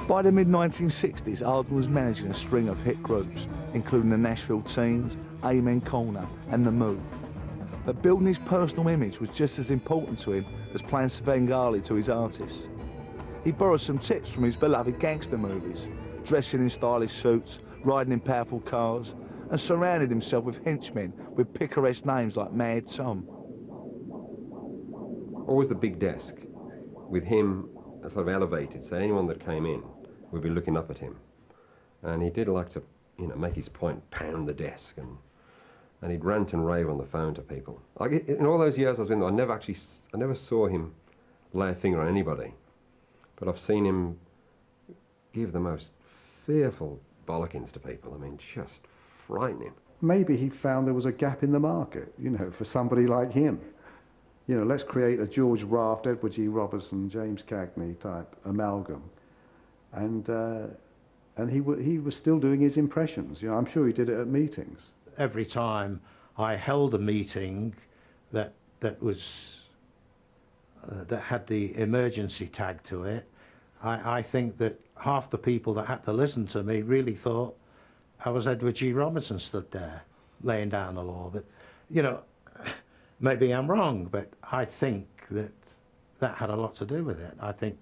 By the mid-1960s, Arden was managing a string of hit groups, including the Nashville Teens, Amen Corner and The Move. But building his personal image was just as important to him as playing Svengali to his artists. He borrowed some tips from his beloved gangster movies, dressing in stylish suits, riding in powerful cars, and surrounded himself with henchmen with picaresque names like Mad Tom. Always the big desk, with him sort of elevated, so anyone that came in would be looking up at him. And he did like to, make his point, pound the desk, and he'd rant and rave on the phone to people. In all those years I was in there, I never saw him lay a finger on anybody, but I've seen him give the most fearful bollockings to people. I mean, just frightening. Maybe he found there was a gap in the market, for somebody like him. Let's create a George Raft, Edward G. Robertson, James Cagney type amalgam. And he was still doing his impressions. I'm sure he did it at meetings. Every time I held a meeting that had the emergency tag to it, I think that half the people that had to listen to me really thought I was Edward G. Robertson stood there laying down the law. But, maybe I'm wrong, but I think that had a lot to do with it. I think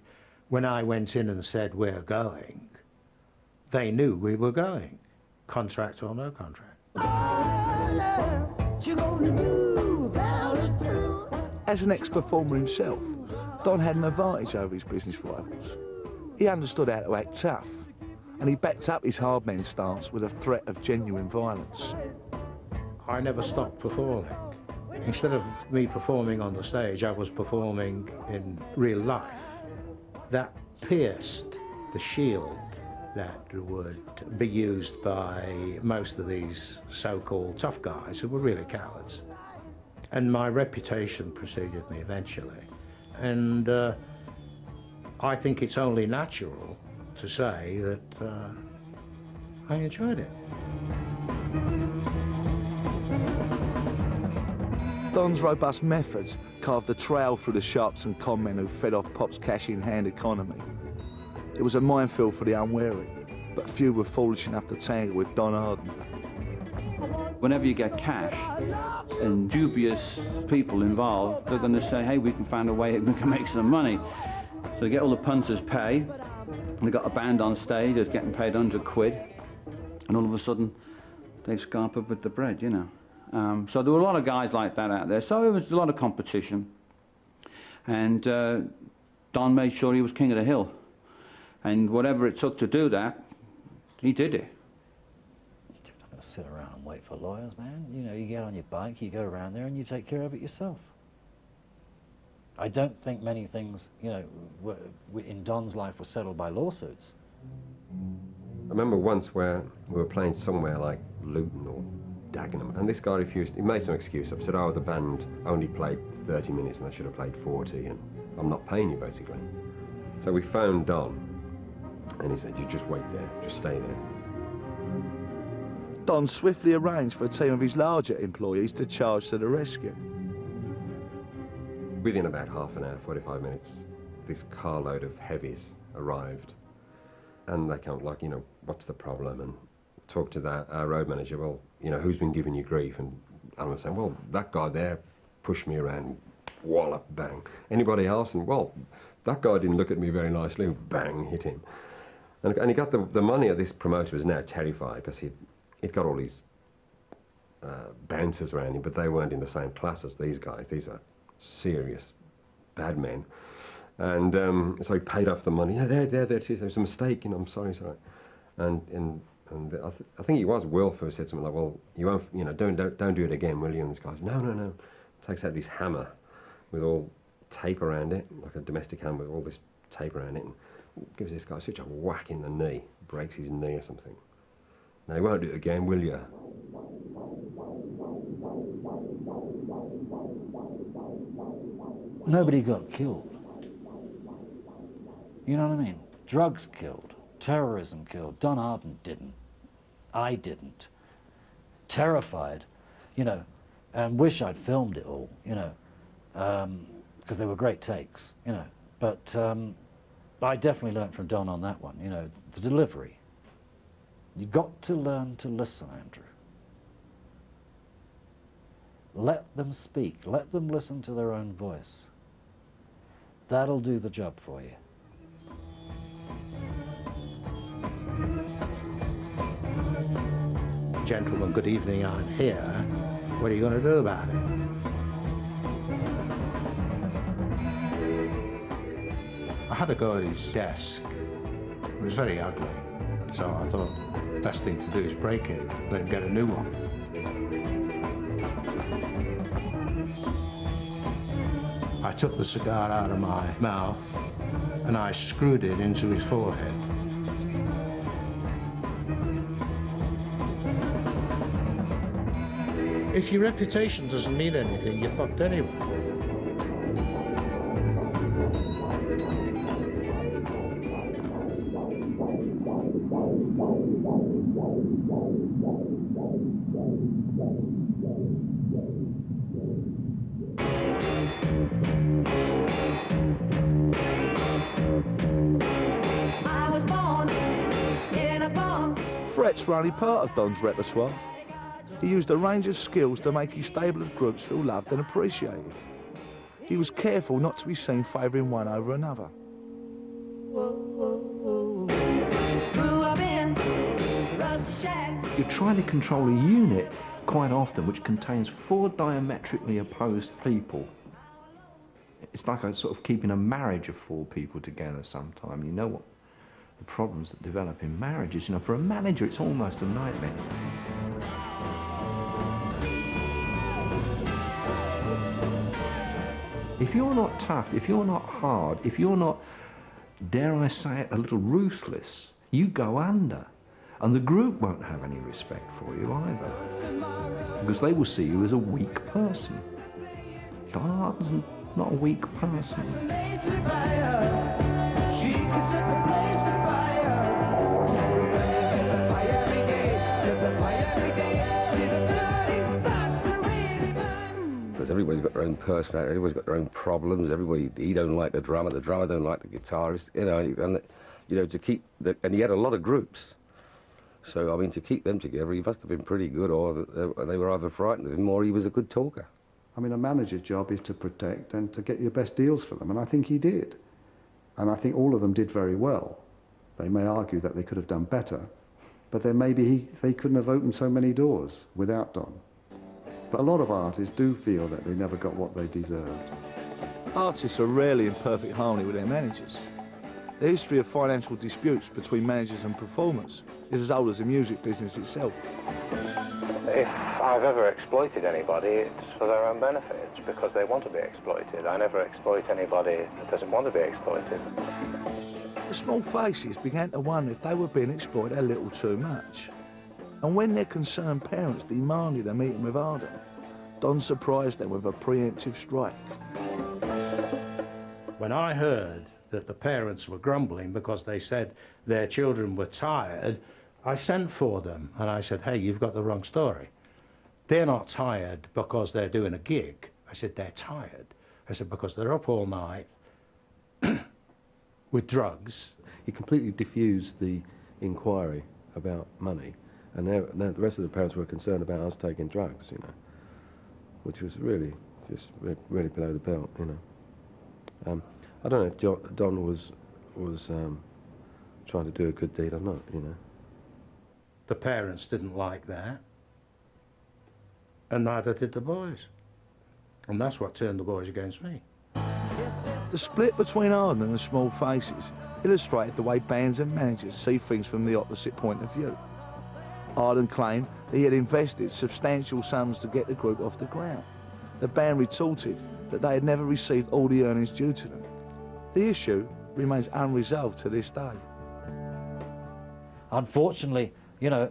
when I went in and said we're going, they knew we were going, contract or no contract. As an ex-performer himself, Don had an advantage over his business rivals. He understood how to act tough, and he backed up his hard men stance with a threat of genuine violence. I never stopped performing. Instead of me performing on the stage, I was performing in real life. That pierced the shield that would be used by most of these so-called tough guys who were really cowards. And my reputation preceded me eventually. And I think it's only natural to say that I enjoyed it. Don's robust methods carved a trail through the sharps and con men who fed off Pop's cash-in-hand economy. It was a minefield for the unwary, but few were foolish enough to tangle with Don Arden. Whenever you get cash and dubious people involved, they're going to say, hey, we can find a way we can make some money. So they get all the punters pay, and they got a band on stage that's getting paid 100 quid, and all of a sudden they've scarpered with the bread, So there were a lot of guys like that out there, so it was a lot of competition. And Don made sure he was king of the hill. And whatever it took to do that, he did it. You're not going to sit around and wait for lawyers, man. You get on your bike, you go around there and you take care of it yourself. I don't think many things, in Don's life were settled by lawsuits. I remember once where we were playing somewhere like Luton or Dagenham, and this guy refused. He made some excuse up, said, oh, the band only played 30 minutes and they should have played 40, and I'm not paying you, basically. So we phoned Don, and he said, you just wait there, just stay there. Don swiftly arranged for a team of his larger employees to charge to the rescue. Within about half an hour, 45 minutes, this carload of heavies arrived, and they came like, what's the problem? And talked to our road manager, well, who's been giving you grief? And I was saying, well, that guy there pushed me around, wallop, bang. Anybody else? And, well, that guy didn't look at me very nicely, bang, hit him. And he got the money of this promoter was now terrified because he'd got all these bouncers around him, but they weren't in the same class as these guys. These are serious bad men. And so he paid off the money. Yeah, there it is. There's a mistake, I'm sorry. And I think it was Wilf who said something like, well, you won't, don't do it again, will you? And this guy says, no. Takes out this hammer with all tape around it, like a domestic hammer with all this tape around it, and gives this guy such a whack in the knee, breaks his knee or something. No, you won't do it again, will you? Nobody got killed. You know what I mean? Drugs killed. Terrorism killed. Don Arden didn't. I didn't. Terrified, and wish I'd filmed it all, because they were great takes, but I definitely learnt from Don on that one, you know, the delivery. You've got to learn to listen, Andrew. Let them speak. Let them listen to their own voice. That'll do the job for you. Gentlemen, good evening, I'm here. What are you going to do about it? I had a go at his desk. It was very ugly. And so I thought the best thing to do is break it, let him get a new one. I took the cigar out of my mouth and I screwed it into his forehead. If your reputation doesn't mean anything, you're fucked anyway. Threats were only part of Don's repertoire. He used a range of skills to make his stable of groups feel loved and appreciated. He was careful not to be seen favouring one over another. You're trying to control a unit quite often which contains 4 diametrically opposed people. It's like a sort of keeping a marriage of 4 people together sometime. You know what the problems that develop in marriages. You know, for a manager, it's almost a nightmare. If you're not tough, if you're not hard, if you're not, dare I say it, a little ruthless, you go under. And the group won't have any respect for you either. Because they will see you as a weak person. Don Arden's not a weak person. Because everybody's got their own personality, everybody's got their own problems, he don't like the drummer don't like the guitarist, you know, and you know, to keep and he had a lot of groups. So, I mean, to keep them together, he must have been pretty good, or they were either frightened of him, or he was a good talker. I mean, a manager's job is to protect and to get your best deals for them, and I think he did. And I think all of them did very well. They may argue that they could have done better, but then maybe they couldn't have opened so many doors without Don. But a lot of artists do feel that they never got what they deserved. Artists are rarely in perfect harmony with their managers. The history of financial disputes between managers and performers is as old as the music business itself. If I've ever exploited anybody, it's for their own benefit. It's because they want to be exploited. I never exploit anybody that doesn't want to be exploited. The small faces began to wonder if they were being exploited a little too much. And when their concerned parents demanded a meeting with Arden, Don surprised them with a preemptive strike. When I heard that the parents were grumbling because they said their children were tired, I sent for them and I said, hey, you've got the wrong story. They're not tired because they're doing a gig. I said, they're tired. I said, because they're up all night with drugs. He completely diffused the inquiry about money, and the rest of the parents were concerned about us taking drugs, you know, which was really just really below the belt, you know. I don't know if Don was trying to do a good deed or not, you know. The parents didn't like that, and neither did the boys. And that's what turned the boys against me. The split between Arden and the small faces illustrated the way bands and managers see things from the opposite point of view. Arden claimed that he had invested substantial sums to get the group off the ground. The band retorted that they had never received all the earnings due to them. The issue remains unresolved to this day. Unfortunately, you know,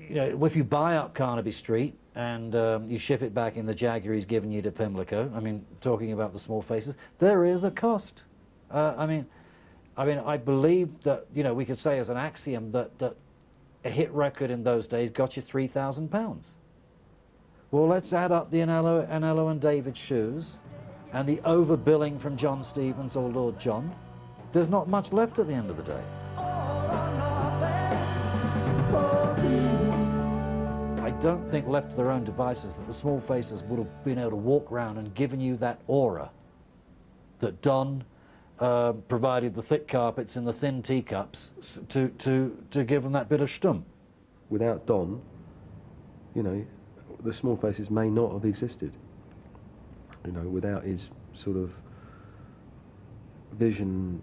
if you buy up Carnaby Street and you ship it back in the Jaguar he's given you to Pimlico, I mean, talking about the small faces, there is a cost. I believe that, you know, we could say as an axiom that a hit record in those days got you £3,000. Well, let's add up the Anello and David shoes and the overbilling from John Stevens or Lord John, there's not much left at the end of the day. I don't think left to their own devices that the small faces would have been able to walk around and given you that aura that Don provided the thick carpets and the thin teacups to give them that bit of stum. Without Don, you know, the small faces may not have existed. You know, without his sort of vision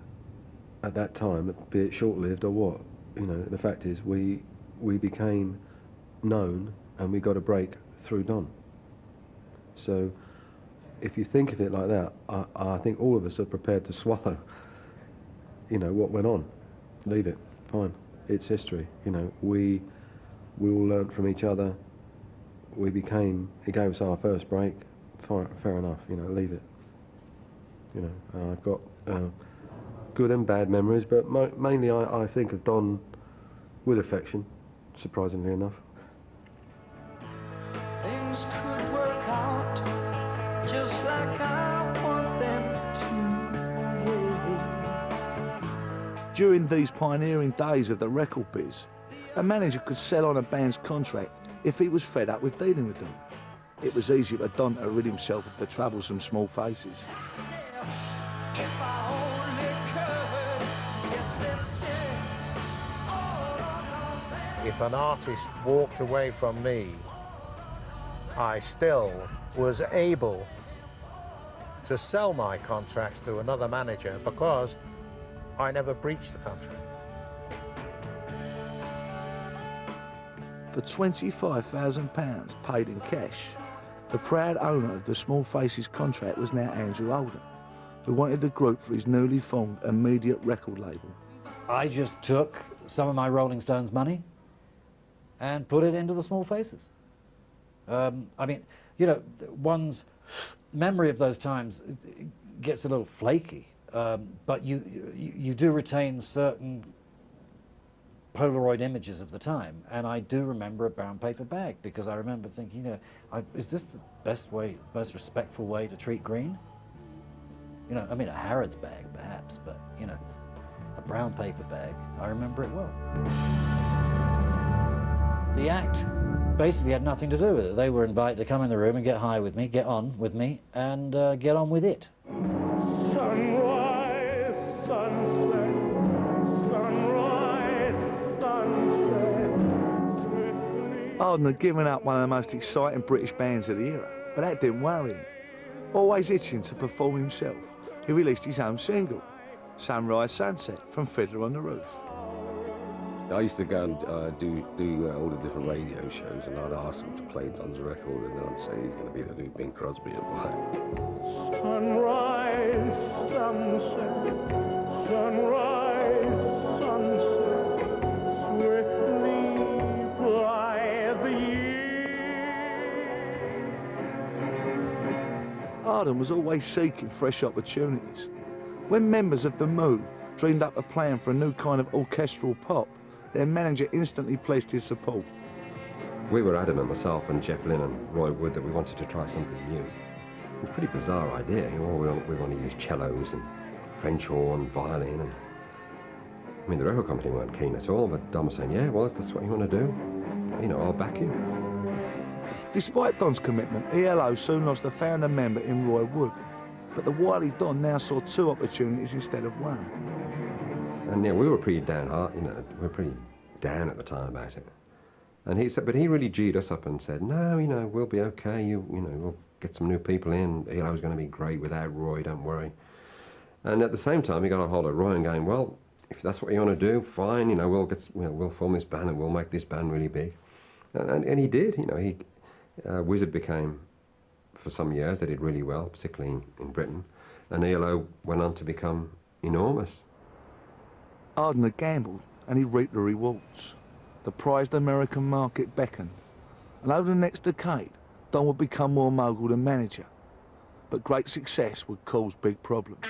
at that time, be it short-lived or what, you know, the fact is we became known and we got a break through Don. So if you think of it like that, I think all of us are prepared to swallow, you know, what went on. Leave it, fine, it's history. You know, we all learnt from each other. He gave us our first break. Fair enough, you know, leave it. You know, I've got good and bad memories, but mainly I think of Don with affection, surprisingly enough. Things could work out just like I want them to. During these pioneering days of the record biz, a manager could sell on a band's contract if he was fed up with dealing with them. It was easy for Don to rid himself of the troublesome small faces. If I only could, yes, If an artist walked away from me, I still was able to sell my contracts to another manager because I never breached the contract. For £25,000 paid in cash, the proud owner of the Small Faces contract was now Andrew Arden, who wanted the group for his newly formed immediate record label. I just took some of my Rolling Stones money and put it into the Small Faces. I mean, you know, one's memory of those times gets a little flaky, but you do retain certain Polaroid images of the time, and I do remember a brown paper bag because I remember thinking, you know, is this the best way, most respectful way to treat green? You know, I mean, a Harrods bag perhaps, but you know, a brown paper bag, I remember it well. The act basically had nothing to do with it. They were invited to come in the room and get high with me, get on with me, and get on with it. sunrise, sunset, sunrise, sunset. Swiftly. Arden had given up one of the most exciting British bands of the era, but that didn't worry him. Always itching to perform himself, he released his own single, Sunrise Sunset, from Fiddler on the Roof. I used to go and do all the different radio shows, and I'd ask them to play Don's record, and I'd say he's going to be the new Bing Crosby of mine. Sunrise, sunset, sunrise, sunset, swiftly fly the years. Arden was always seeking fresh opportunities. When members of The Move dreamed up a plan for a new kind of orchestral pop, their manager instantly pledged his support. We were adamant, myself and Jeff Lynne and Roy Wood, that we wanted to try something new. It was a pretty bizarre idea. You know, we want to use cellos and French horn, violin, and I mean, the record company weren't keen at all, but Don was saying, yeah, well, if that's what you want to do, you know, I'll back you. Despite Don's commitment, ELO soon lost a founder member in Roy Wood, but the wily Don now saw two opportunities instead of one. And yeah, we were pretty downhearted, you know, we were pretty down at the time about it. And he said, but he really G'd us up and said, no, you know, we'll be okay, you know, we'll get some new people in, ELO's going to be great without Roy, don't worry. And at the same time, he got a hold of Roy and going, well, if that's what you want to do, fine, you know, we'll form this band and we'll make this band really big. And he did, you know, Wizard became, for some years, they did really well, particularly in Britain, and ELO went on to become enormous. Arden had gambled, and he reaped the rewards. The prized American market beckoned, and over the next decade, Don would become more mogul than manager. But great success would cause big problems.